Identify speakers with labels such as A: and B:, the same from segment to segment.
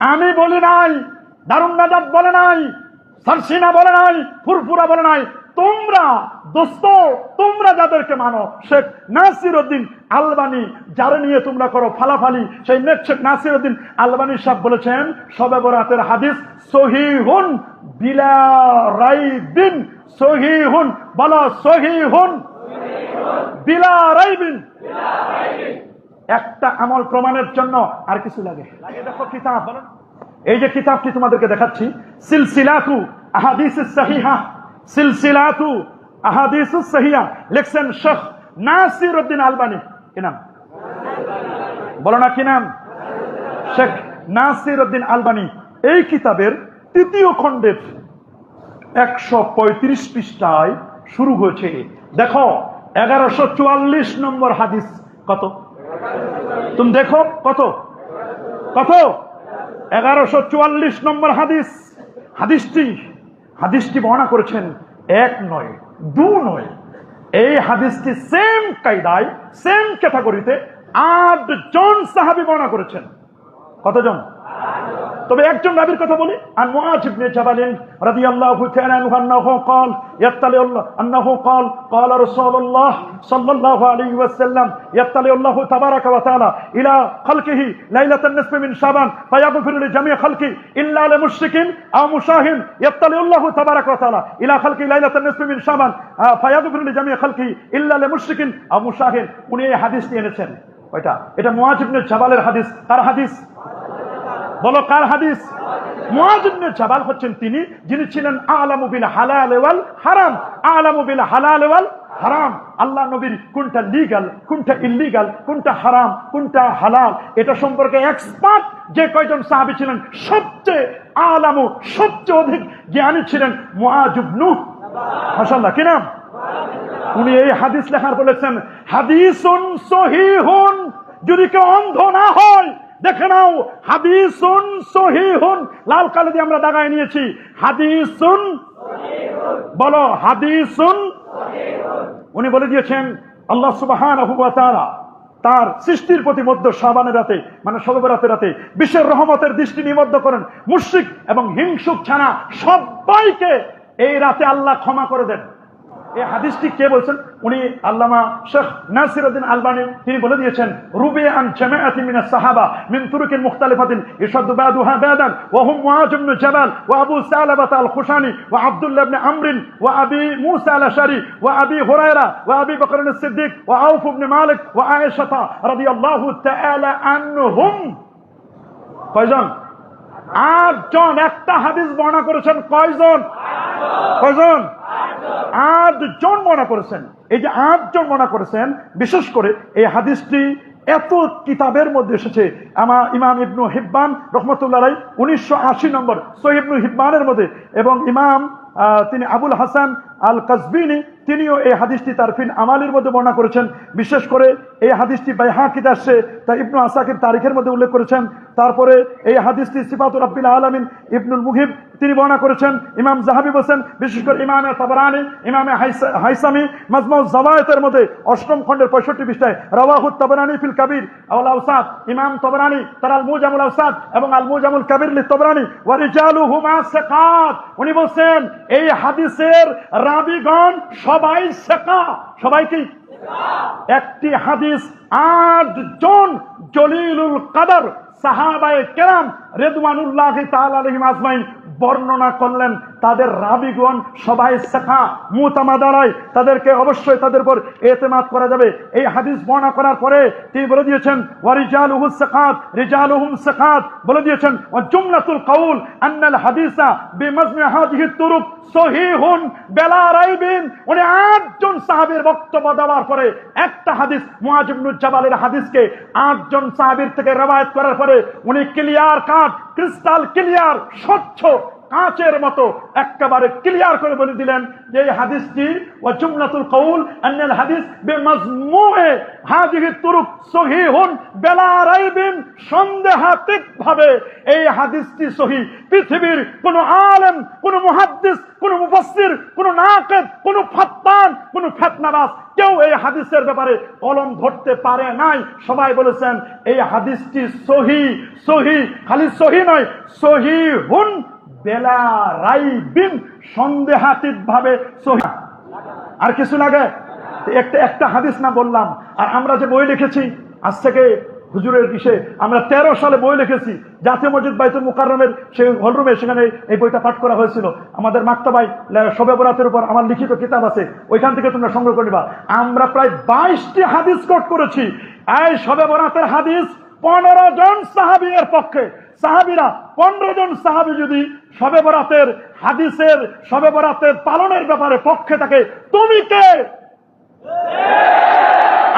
A: আমি বলি নাই, দারুন নাজাত বলে নাই, সারসিনা বলে নাই, ফুরফুরা বলে নাই। তোমরা দোস্ত, তোমরা যাদেরকে মানো, শেখ নাসিরউদ্দিন আলবানী যারা নিয়ে তোমরা করো ফালাফালি, সেই শেখ নাসিরউদ্দিন আলবানী সাহেব বলেছেন শবে বরাতের হাদিস সহিহুন বিলা রাইবিন। সহিহুন বলো, সহিহুন বিলা রাইবিন। একটা আমল প্রমাণের জন্য আর কিছু লাগে? দেখো কিতাব, এই যে কিতাবটি তোমাদেরকে দেখাচ্ছি, সিলসিলাতু আহাদিসুস সহিহা, সিলসিলাতু আহাদিসুস সহিহা, লিখছেন শেখ নাসিরউদ্দিন আলবানী। কি নাম? বলো না কি নাম? শেখ নাসিরউদ্দিন আলবানী। এই কিতাবের তৃতীয় খণ্ডের 135 পৃষ্ঠায় শুরু হয়েছে। দেখো 1144 নম্বর হাদিস। কত? তুমি দেখো কত কত 1144 নম্বর হাদিস। হাদিসটি বর্ণনা করেছেন এক নয়, দু নয়, এই হাদিসটি সেম কায়দায়, সেম ক্যাটাগরিতে 8 জন সাহাবী বর্ণনা করেছেন। কতজন? তবে একজন রাবীর কথা বলি, আন মুআয ইবনে জাবাল রাদিয়াল্লাহু তাআলা আনহু قال يطلع انه قال رسول الله صلى الله عليه وسلم يطلع الله تبارك وتعالى الى خلقه ليله النصف من شعبان فيغفر لجميع خلقه الا لمشرك او مشاهد يطلع الله تبارك وتعالى الى خلقه ليله النصف من شعبان فيغفر لجميع خلقه الا لمشرك او مشاهد। উনি এই হাদিসটি এনেছেন। ওইটা, এটা মুআয ইবনে জাবালের হাদিস। কার হাদিস? বলো কার হাদিস? মুআয ইবনে জাবাল হচ্ছেন তিনি যিনি ছিলেন আলামু বিল হালাল ওয়াল হারাম। আলামু বিল হালাল ওয়াল হারাম, আল্লাহ নবীর কোনটা লিগ্যাল, কোনটা ইল্লিগাল, কোনটা হারাম, কোনটা হালাল, এটা সম্পর্কে এক্সপার্ট যে কয়জন সাহাবী ছিলেন, সবচেয়ে আলামু, সবচেয়ে অধিক জ্ঞানী ছিলেন মুআয ইবনে মাশাআল্লাহ। কি নাম? উনি এই হাদিস লেখার বলেছেন হাদিসুন সহিহুন। যদি কেউ অন্ধ না হয় দেখে নাও, হাদিসুন সহিহুন, লাল কালি দিয়ে আমরা দাগায় নিয়েছি, হাদিসুন। বলো হাদিসুন। উনি বলে দিয়েছেন আল্লাহ সুবহানাহু ওয়া তাআলা তার সৃষ্টির প্রতি মধ্য শাবানের রাতে, মানে শবে বরাতের রাতে বিশ্বের রহমতের দৃষ্টি নিবদ্ধ করেন। মুশরিক এবং হিংসুক ছাড়া সবাইকে এই রাতে আল্লাহ ক্ষমা করে দেন। এই হাদিসটি কে বলছেন? উনি আল্লামা শেখ নাসিরউদ্দিন আলবানী। তিনি বলে দিয়েছেন রুবি আন জামাআতিন মিনাস সাহাবা মিন তুরুকিন মুখতালিফাতিন ইশাদ্দু বাদুহা বাদান ওয়া হুম মুআয ইবনে জাবাল ওয়া আবু সালাবা আল খুশানি ওয়া আব্দুল্লাহ ইবনে আমর ওয়া আবি মুসা আল আশারি ওয়া আবি হুরায়রা ওয়া আবি বকর আস-সিদ্দিক ওয়া আউফ ইবনে মালিক ওয়া আয়েশা রাদিয়াল্লাহু তাআলা আনহুম। কয়জন? 8 জন। একটা হাদিস বর্ণনা করেছেন কয়জন? কয়জন? 8 জন বর্ণনা করেছেন। এই যে 8 জন বর্ণনা করেছেন, বিশেষ করে এই হাদিসটি এত কিতাবের মধ্যে এসেছে। ইমাম ইবনু হিব্বান রহমতুল্লাহ আলাইহি 1980 নম্বর সহিহ ইবনু হিব্বানের মধ্যে, এবং ইমাম তিনি আবুল হাসান আল কাজবিনী তিনিও এই হাদিসটি তারফিন আমালির মধ্যে বর্ণনা করেছেন। বিশেষ করে এই হাদিসটি বাইহাকিতে আসছে, তা ইবনু আসাকির তারিখের মধ্যে উল্লেখ করেছেন। তারপরে এই হাদিসটি সিফাতুর রাব্বিল আলামিন ইবনুল মুহিব তিনি বর্ণনা করেছেন। ইমাম যাহাবী বলেন, বিশেষ করে ইমামে তাবরানী, ইমামে হাইসামি মাজমু'উজ যাওয়ায়েতের মধ্যে 8ম খণ্ডের 65 পৃষ্ঠায় রাওয়াহু তাবরানী ফিল কাবীর ওয়াল আওসাত, ইমাম তাবরানী তার আল মুজামুল আওসাত এবং আল মুজামুল কাবীর লি তাবরানী ওয়া রিজালুহুমা সিকাত। উনি বলেন এই হাদিসের রাবীগণ সবাই সিকা। সবাই কি? একটি হাদিস 8 জন জলিলুল কদর সাহাবায়ে কেরাম রিদওয়ানুল্লাহি তাআলা আলাইহিম আজমাইন বর্ণনা করলেন। তাদের রাবীগণ সবাই সিকা, মুতামাদারাই, তাদেরকে অবশ্যই তাদের উপর ইতিমাদ করা যাবে। এই হাদিস বর্ণনা করার পরে তিনি বলে দিয়েছেন ওয়া রিজালুহু সিকাত, রিজালুহুম সিকাত, বলে দিয়েছেন ওয়া জুমলাতুল কাউল আন্নাল হাদিসা বিমাজমি হাযিহি তুরুক সহিহুন বিলা রাইবিন। উনি 8 জন সাহাবীর বক্তব্য দেওয়ার পরে একটা হাদিস মুআয ইবনে জাবালের হাদিসকে 8 জন সাহাবীর থেকে রওয়ায়াত করার পরে উনি ক্লিয়ার কাট, ক্রিস্টাল ক্লিয়ার, স্বচ্ছ কাঁচের মতো একেবারে ক্লিয়ার করে বলে দিলেন যে এই হাদিসটি ওয়া জুমলাতুল কওল আন্নাল হাদিস বিমাজমুয়ে হাযিহি তুরুক সহিহুন বিলা রাইবিন, সন্দেহাতীতভাবে এই হাদিসটি সহিহ। পৃথিবীর কোন আলেম, কোন মুহাদ্দিস, কোন মুফাসসির, কোন নাকিদ, কোন ফাত্তান, কোন ফিতনাবাজ কেউ এই হাদিসের ব্যাপারে কলম ধরতে পারে নাই। সবাই বলেছেন এই হাদিসটি সহিহ। সহিহ খালি সহিহ নয়, সহিহুন বিলা রাইবিন, সন্দেহাতীতভাবে সহিহ। আর কিছু লাগে? একটা হাদিস না বললাম। আর আমরা যে বই লিখেছি আজ থেকে হুজুরের কিসে আমরা 13 সালে বই লিখেছি, জাতীয় মসজিদ বাইতুল মুকাররমের সেই হলরুমে, সেখানে এই বইটা পাঠ করা হয়েছিল। আমাদের মাকতাবায় শবে বরাতের উপর আমার লিখিত কিতাব আছে, ওইখান থেকে তোমরা সংগ্রহ করে নিবা। আমরা প্রায় 22টি হাদিস কোট করেছি। এই শবে বরাতের হাদিস 15 জন সাহাবীর পক্ষে। সাহাবীরা 15 জন সাহাবী যদি শবে বরাতের হাদিসের, শবে বরাতের পালনের ব্যাপারে পক্ষে থাকে, তুমি কে?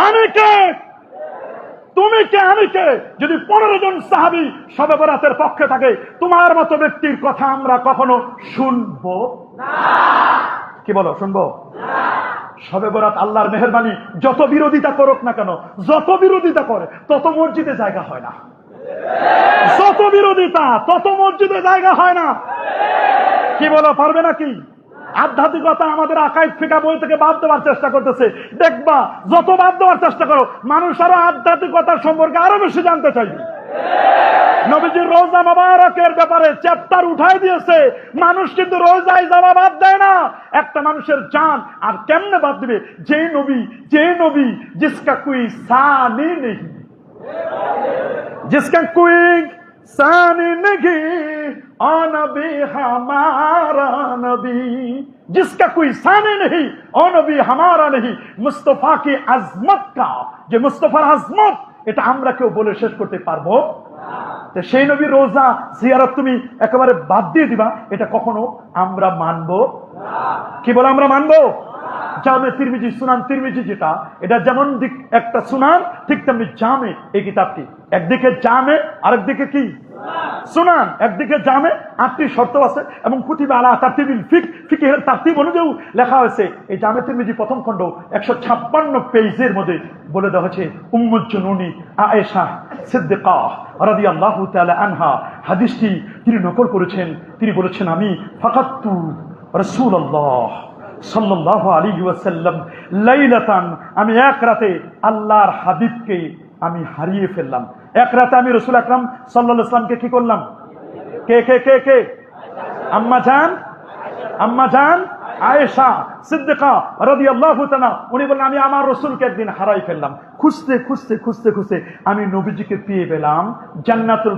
A: আমি কে? তুমি কে? আমি কে? যদি 15 জন সাহাবী শবে বরাতের পক্ষে থাকে, তোমার মতো ব্যক্তির কথা আমরা কখনো শুনবো না। কি বলো, শুনবো না? শবে বরাত আল্লাহর মেহেরবানি, যত বিরোধিতা করুক না কেন, যত বিরোধিতা করে তত মসজিদে জায়গা হয় না। যত বিরোধিতা তত মসজিদে জায়গা হয় না। কি বলো, পারবে নাকি? আধ্যাত্মিকতা আমাদের আকাইদ ফিকা বই থেকে বাদ দেওয়ার চেষ্টা করতেছে। দেখবা যত বাদ দেওয়ার চেষ্টা করো, মানুষ আরো আধ্যাত্মিকতার সম্পর্কে আরো বেশি জানতে চাইবে। নবীজির রোজা মোবারকের ব্যাপারে চ্যাপ্টার উঠাই দিয়েছে, মানুষ কিন্তু রোজায় যাওয়া বাদ দেয় না। একটা মানুষের জান আর কেমনে বাদ দিবে? যে নবী জিসকা কুই সানি নেই, जिसका कोई सानी नहीं ओ नबी हमारा नबी, जिसका कोई सानी नहीं ओ नबी हमारा नहीं। मुस्तफा की আজমত का, যে মুস্তফার আজমত, এটা আমরা কেউ বলে শেষ করতে পারবো? সেই নবীর রোজা জিয়ারত তুমি একেবারে বাদ দিয়ে দিবা, এটা কখনো আমরা মানবো? কি বলে আমরা মানবো? জামে তিরমিজি, সুনান তিরমিজি যেটা, এটা যেমন দিক একটা সুনান, ঠিক তেমনি জামে এই কিতাবটি। একদিকে জামে, আরেকদিকে কি সুনান। একদিকে জামে 8টি শর্ত আছে এবং কুতিবা আলা তারতিবিল ফিকহের তারতিব অনুযায়ী লেখা হয়েছে। এই জামে তিরমিজি প্রথম খণ্ড 156 পেজের মধ্যে বলে দেওয়া হয়েছে উম্মুল জুনুনি আয়েশা সিদ্দিকা রাদিয়াল্লাহু তাআলা আনহা হাদিসটি তিনি নকল করেছেন। তিনি বলেছেন, আমি ফাকাতু রাসূলুল্লাহ সাল্লাল্লাহু আলাইহি ওয়াসাল্লাম লাইলাতান, আমি এক রাতে আল্লাহর হাবিবকে আমি হারিয়ে ফেললাম। এক রাতে আমি রাসূল আকরাম সাল্লাল্লাহু আলাইহি ওয়াসাল্লামকে কি করলাম? কে কে কে কে? আম্মা জান আয়েশা সিদ্দিকা রাদিয়াল্লাহু তাআলা, উনি বলেন আমি আমার রাসূলকে একদিন হারাই ফেললাম। খুঁজতে খুঁজতে খুঁজতে খুঁজতে আমি নবীজিকে পেয়ে পেলাম জান্নাতুল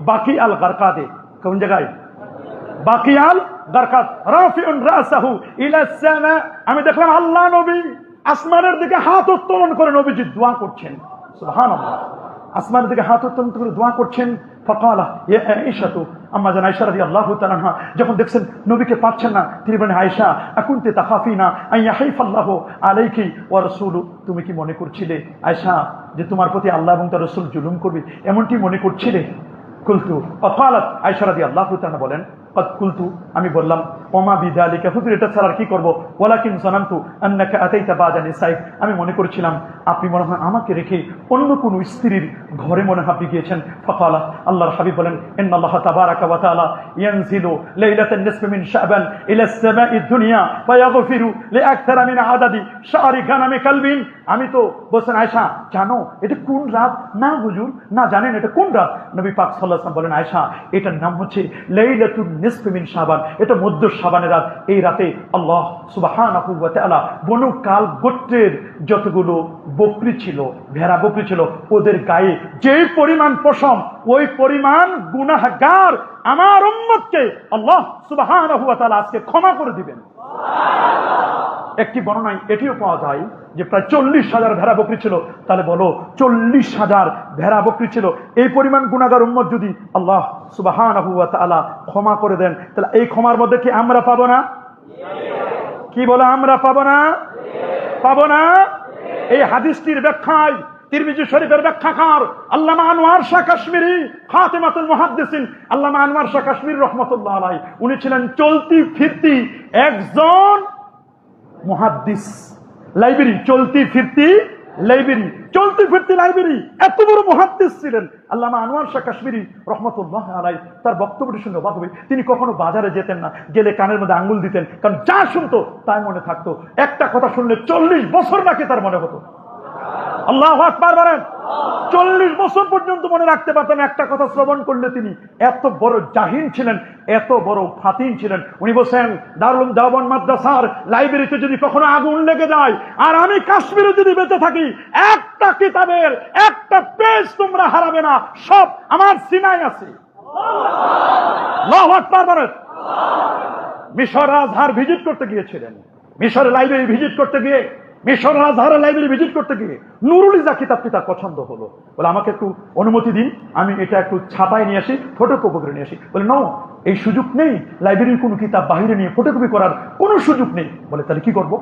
A: বাকি আল গারকাদে। কোন জায়গায়? বাকি আল গারকাদ। রাফিউন রাসাহু ইলা সামা, আমি দেখলাম আল্লাহ নবী আসমানের দিকে হাত উত্তোলন করে নবীজি দোয়া করছেন। সুবহানাল্লাহ, আসমানের দিকে হাত উত্তোলন করে দোয়া করছেন। ফাকালা ইয়া আয়েশা, আম্মা জান আয়েশা রাদিয়াল্লাহু তাআলা আনহা যখন দেখছেন নবীকে পাচ্ছেন না, তিনি বলেন, আয়েশা আকুনতি তাখাফিনা আন ইয়াহিফাল্লাহু আলাইকি ওয়া রাসূলু, তুমি কি মনে করছিলে আয়েশা যে তোমার প্রতি আল্লাহ এবং তার রাসূল জুলুম করবে, এমনটি মনে করছিলে? কুলতু ফাকালাত, আয়েশা রাদিয়াল্লাহু তাআলা বলেন, কদ কুলতু, আমি বললাম, ওমা বিযালিকা, হুজুর এটা ছাড়া কি করব? ওয়ালাকিন জানান্তু আন্নাকা আতাইতা বাদা নিসাইক, আমি মনে করেছিলাম আপনি মনে হয় আমাকে রেখে অন্য কোন স্ত্রীর ঘরে মনে হয় আপনি গিয়েছেন। ফাকালা, আল্লাহর হাবিব বলেন, ইন্নাল্লাহ তাবারাকা ওয়া তাআলা ইয়ানজিলু লাইলাতান নিসফি মিন শাবান ইলা আস-সামা'i দুনিয়া ফায়াগফিরু লিআকতারা মিন আদাদি শারি গানামি কালবিন। আমি তো বলছেন, আয়েশা জানো এটা কোন রাত? না হুজুর, না জানেন এটা কোন রাত? নবী পাক সাল্লাল্লাহু আলাইহি ওয়াসাল্লাম বলেন, আয়েশা এটার নাম হচ্ছে লাইলাতুন নিসফি মিন শাবান, এটা মধ্য শাবানের রাত। এই রাতে আল্লাহ সুবহানাহু ওয়া তাআলা বনু কাল গোত্রের যতগুলো বকরি ছিল, ভেড়া বকরি ছিল, ওদের গায়ে যে পরিমাণ পশম, ওই পরিমাণ গুনাহগার আমার উম্মতকে আল্লাহ সুবহানাহু ওয়া তাআলা আজকে ক্ষমা করে দিবেন। একটি বর্ণনায় এটিও পাওয়া যায় যে প্রায় 40,000 ভেড়া বকরি ছিল। তাহলে বলো 40,000 ভেড়া বকরি ছিল, এই পরিমাণ গুনাহগার উম্মত যদি আল্লাহ সুবহানাহু ওয়া তাআলা ক্ষমা করে দেন, তাহলে এই ক্ষমার মধ্যে কি আমরা পাবো না? কি বলে আমরা পাবো না? পাবো না? এই হাদিসটির ব্যাখ্যায় তিরমিজি শরীফের ব্যাখ্যাকার আল্লামা আনোয়ার শাহ কাশ্মীরি, খাতেমাতুল মুহাদ্দিসিন আল্লামা আনোয়ার শাহ কাশ্মীরি রহমাতুল্লাহ আলাইহি, উনি ছিলেন চলতি ফিরতি একজন মুহাদ্দিস। লাইব্রেরি, চলতি ফিরতি লাইব্রেরি, চলতি ফিরতি লাইব্রেরি, এত বড় মুহাদ্দিস ছিলেন আল্লামা আনোয়ার শাহ কাশ্মীরি রহমাতুল্লাহ আলাইহি। তার বক্তব্যটি শুনে অবাক হবে। তিনি কখনো বাজারে যেতেন না, গেলে কানের মধ্যে আঙ্গুল দিতেন, কারণ যা শুনতো তাই মনে থাকতো। একটা কথা শুনলে 40 বছর নাকি তার মনে হতো। আল্লাহু আকবার বলেন। 40 বছর পর্যন্ত মনে রাখতে পারতেন একটা কথা শ্রবণ করলে। তিনি এত বড় জাহিন ছিলেন, এত বড় ফাতিন ছিলেন। উনি বলছেন, দারুল দেওবন্দ মাদ্রাসার লাইব্রেরিতে যদি কখনো আগুন লেগে যায় আর আমি কাশ্মীরে যদি বেঁচে থাকি, একটা কিতাবের একটা পেজ তোমরা হারাবে না, সব আমার সিনায় আছে। আল্লাহু আকবার বলেন। মিশর আজহার ভিজিট করতে গিয়েছিলেন। মিশর লাইব্রেরি ভিজিট করতে গিয়ে, মিশর আজহারের লাইব্রেরি ভিজিট করতে গিয়ে নুরুল ইজা কিতাবটি তার পছন্দ হলো। বলে, আমাকে একটু অনুমতি দিন, আমি এটা একটু ছাপায় নিয়ে আসি, ফটোকপি করে নিয়ে আসি। বলে, নো, এই সুযোগ নেই, লাইব্রেরির কোনো কিতাব বাহিরে নিয়ে ফটোকপি করার কোনো সুযোগ নেই। বলে, তাহলে কি করবো?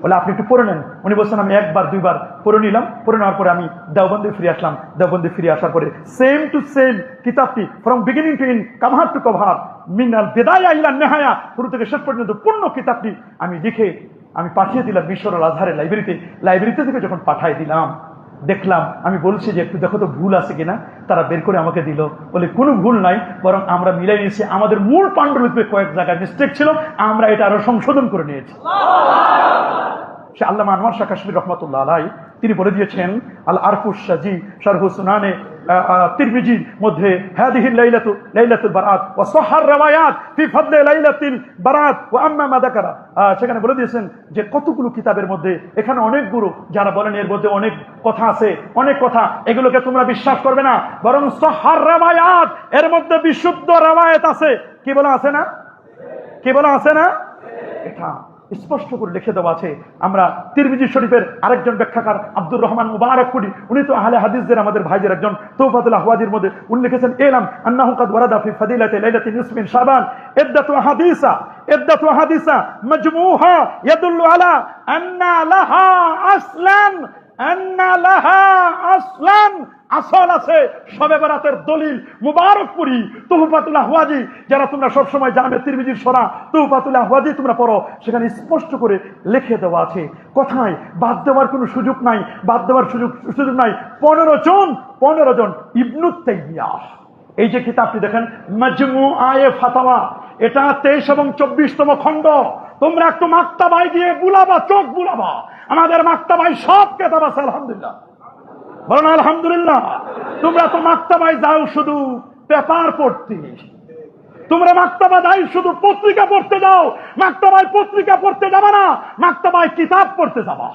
A: বলে, আপনি একটু পড়ে নেন। উনি বলছেন, আমি একবার দুইবার পড়ে নিলাম। পড়ে নেওয়ার পরে আমি দেওবন্দে ফিরে আসলাম। দেওবন্দে ফিরে আসার পরে সেম টু সেম কিতাবটি from beginning to end, cover to cover, মিনাল বিদায়া ইলা নেহায়া, শুরু থেকে শেষ পর্যন্ত পূর্ণ কিতাবটি আমি লিখে আমি পাঠিয়ে দিলাম মিশর আল আজহারের লাইব্রেরিতে। লাইব্রেরিতে থেকে যখন পাঠিয়ে দিলাম, দেখলাম, আমি বলছি যে একটু দেখো তো ভুল আছে কিনা। তারা বের করে আমাকে দিল। বলে, কোনো ভুল নাই, বরং আমরা মিলাই নিয়েছি, আমাদের মূল পাণ্ডুলিপিতে কয়েক জায়গায় মিস্টেক ছিল, আমরা এটা আরো সংশোধন করে নিয়েছি। সে আল্লামা আনোয়ার শাহ কাশ্মীর রহমাতুল্লাহ আলাইহি তিনি বলে দিয়েছেন, আল আরফুস শাজি শারহু সুনানে তিরমিজির মধ্যে হাদিহিল লাইলাতু লাইলাতুল বারাত ওয়া সাহার riwayat ফি ফাদলি লাইলাতিল বারাত ওয়া আম্মা মা যাকারা। সেখানে বলে দিয়েছেন যে কতগুলো কিতাবের মধ্যে, এখানে অনেকগুলো যারা বলেন এর মধ্যে অনেক কথা আছে, অনেক কথা, এগুলোকে তোমরা বিশ্বাস করবে না, বরং সাহার riwayat, এর মধ্যে বিশুদ্ধ riwayat আছে। কি বলা আছে না? কি বলা আছে না? এটা স্পষ্ট করে লিখে দেওয়া আছে। আমরা তিরমিজি শরীফের আরেকজন ব্যাখ্যাকার আব্দুর রহমান মুবারকপুরি, উনি তো আহলে হাদিসদের আমাদের ভাইদের একজন, তৌফাতুল আহওয়াজির মধ্যে উনি লিখেছেন, এলাম আন্নাহু কাদ ওয়ারাদা ফি ফাদিলাতি লাইলাতি নিসফি মিন শাবান ইদ্দাতু হাদিসা মাজমুহা ইয়াদুল্লু আলা আন্না লাহা আসলান, আসল আছে শবে বরাতের দলিল। মুবারকপুরি, তুহফাতুল আহওয়াজি, যারা তোমরা সব সময় জামে তিরমিজির সরা তুহফাতুল আহওয়াজি তোমরা পড়ো, সেখানে স্পষ্ট করে লিখে দেওয়া আছে। কথায় বাদ দেওয়ার কোনো সুযোগ নাই, বাদ দেওয়ার সুযোগ নাই। 15 জন ইবনু তাইমিয়াহ, এই যে কিতাবটি দেখেন মাজমুআয়ে ফাতাওয়া, এটা 23 এবং 24তম খণ্ড। তোমরা একটু মাক্তাবায় গিয়ে বুলাবা, চোখ বুলাবা, আমাদের মাক্তাবায় সব কিতাব আছে। আলহামদুলিল্লাহ, বলেন আলহামদুলিল্লাহ। তোমরা তো মাক্তাবায় যাও শুধু পেপার পড়তে, তোমরা মাক্তাবা যাই শুধু পত্রিকা পড়তে যাও। মাক্তাবায় পত্রিকা পড়তে যাবা না, মাক্তাবায় কিতাব পড়তে যাবা।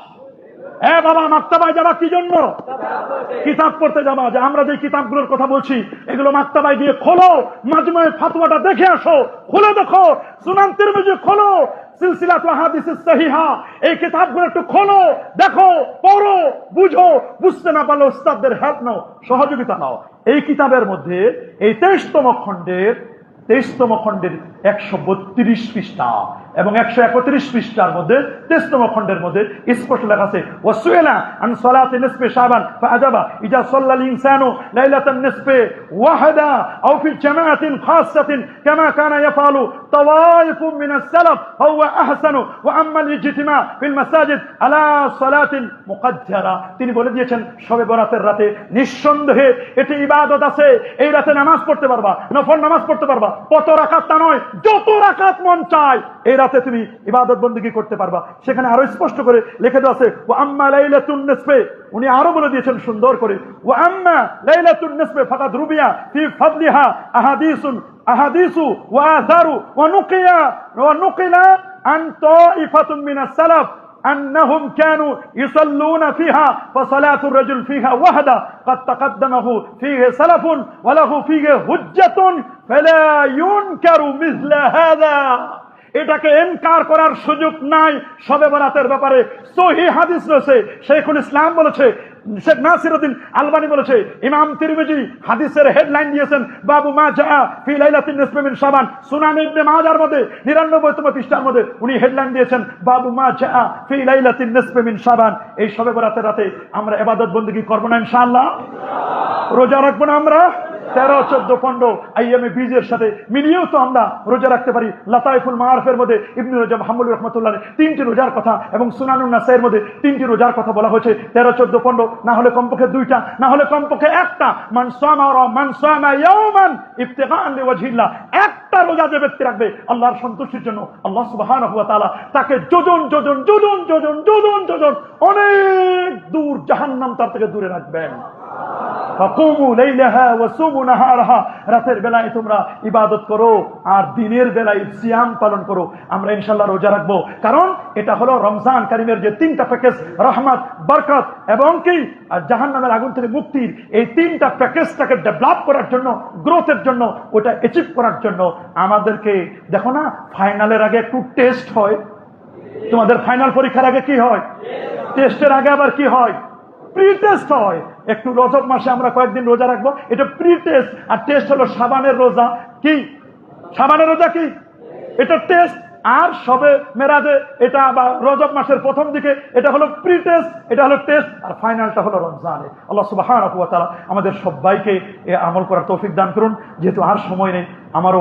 A: বাবা, মাক্তাবায় যাবা কি জন্য? কিতাব পড়তে যাবা। যে আমরা যে কিতাবগুলোর কথা বলছি, এগুলো মাক্তাবায় গিয়ে খোলো, মাজমুয়ে ফাতওয়াটা দেখে আসো, খুলে দেখো, সুনান তিরমিজি খোলো, সিলসিলাতুল আহাদিসিস সহিহা, এই কিতাবগুলো একটু খোলো, দেখো, পড়ো, বুঝো। বুঝতে না পারলে উস্তাদদের হেল্প নাও, সহযোগিতা নাও। এই কিতাবের মধ্যে এই 23তম খণ্ডের 132 পৃষ্ঠা এবং 131 পৃষ্ঠার মধ্যে 23তম খণ্ডের মধ্যে স্পষ্ট লেখা আছে, ওয়াসুইলা আন সালাতি নিসফি শাবান ফাআজাবা ইজা সাল্লাল ইনসানু লাইলাতান নিসফি ওয়াহদা আও ফি জামাআতিন খাসাতিন কামা কানা ইয়াফআলু তাওয়াইফুম মিনাস সালাফ হুয়া আহসানু ওয়া আম্মা আল-ইজতিমা ফিল মাসাজিদ আলা সালাতিন মুকাদ্দারা। তিনি বলে দিয়েছেন, শবে বরাতের রাতে নিঃসন্দেহে এটি ইবাদত আছে। এই রাতে নামাজ পড়তে পারবা, নফল নামাজ পড়তে পারবা, কত রাকাত তা নয়, যত রাকাত মন চায় এই রাতে তুমি ইবাদত বন্দেগী করতে পারবা। সেখানে আরো স্পষ্ট করে লিখে দেওয়া আছে, ওয়া আম্মা লাইলাতুন নিসফি, উনি আরো বলে দিয়েছেন সুন্দর করে, ওয়া আম্মা লাইলাতুন নিসফি ফাকাদ রুবিয়া ফি ফাদলিহা আহাদিসু ওয়া আযারু ওয়া নুকিলা আন তাইফাতুন মিনাস সালাফ أنهم كانوا يصلون فيها فصلاة الرجل فيها وحده قد تقدمه فيه سلف وله فيه حجة فلا ينكر مثل هذا। এটাকে ইনকার করার সুযোগ নাই। শবে বরাতের ব্যাপারে সহিহ হাদিস রয়েছে, শাইখুল ইসলাম বলেছে শেখ নাসিরউদ্দিন আলবানী বলেছে, ইমাম তিরমিজি হাদিসের হেডলাইন দিয়েছেন বাবু মা জা ফি লাইলাতিন নিসফি মিন শাবান। সুনান ইবনে মাজার মধ্যে 99তম পৃষ্ঠার মধ্যে উনি হেডলাইন দিয়েছেন বাবু মা জা ফি লাইলাতিন নিসফি মিন শাবান। এই শবে বরাতের রাতে আমরা ইবাদত বندگی করব না ইনশাআল্লাহ? রোজা রাখবো না আমরা? 13, 14, 15 আইয়ামে বীজের সাথে মিলিয়েও তো আমরা রোজা রাখতে পারি। লাতাইফুল মাআরিফের মধ্যে ইবনে রজব হাম্বলী রাহমাতুল্লাহ তিনটি রোজার কথা এবং সুনানুন নাসাইর মধ্যে তিনটি রোজার কথা বলা হয়েছে। 13, 14, 15, না হলে কমপক্ষে 2টা, না হলে কমপক্ষে একটা। মান সামা ইয়াওমান ইবতিগাআন লিওয়াজহিল্লাহ, একটা রোজা যে ব্যক্তি রাখবে আল্লাহর সন্তুষ্টির জন্য, আল্লাহ সুবহানাহু ওয়া তাআলা তাকে যোজন অনেক দূর জাহান্নাম তার থেকে দূরে রাখবেন। রাতের বেলায় তোমরা ইবাদত করো আর দিনের বেলায় সিয়াম পালন করো। আমরা ইনশাআল্লাহ রোজা রাখবো, কারণ এটা হলো রমজান কারিমের যে 3টা প্যাকেজ, রহমত, বরকত এবং কি আর জাহান্নামের আগুন থেকে মুক্তির, এই 3টা প্যাকেজটাকে ডেভেলপ করার জন্য, গ্রোথের জন্য, ওটা অ্যাচিভ করার জন্য আমাদেরকে, দেখো না ফাইনালের আগে একটু টেস্ট হয়। তোমাদের ফাইনাল পরীক্ষার আগে কি হয়? টেস্টের আগে আবার কি হয়? প্রি টেস্ট হয়। একটু রজব মাসে আমরা কয়েকদিন রোজা রাখবো, এটা প্রি টেস্ট। আর টেস্ট হলো শাবানের রোজা। কি শাবানের রোজা? কি এটা টেস্ট। আর সবে মেরাজে এটা বা রজব মাসের প্রথম দিকে এটা হলো প্রি টেস্ট, এটা হলো টেস্ট। আর ফাইনালটা হলো রমজানে। আল্লাহ সুবহানাহু ওয়া তাআলা আমাদের সবাইকে আমল করার তৌফিক দান করুন। যেহেতু আর সময় নেই, আমারও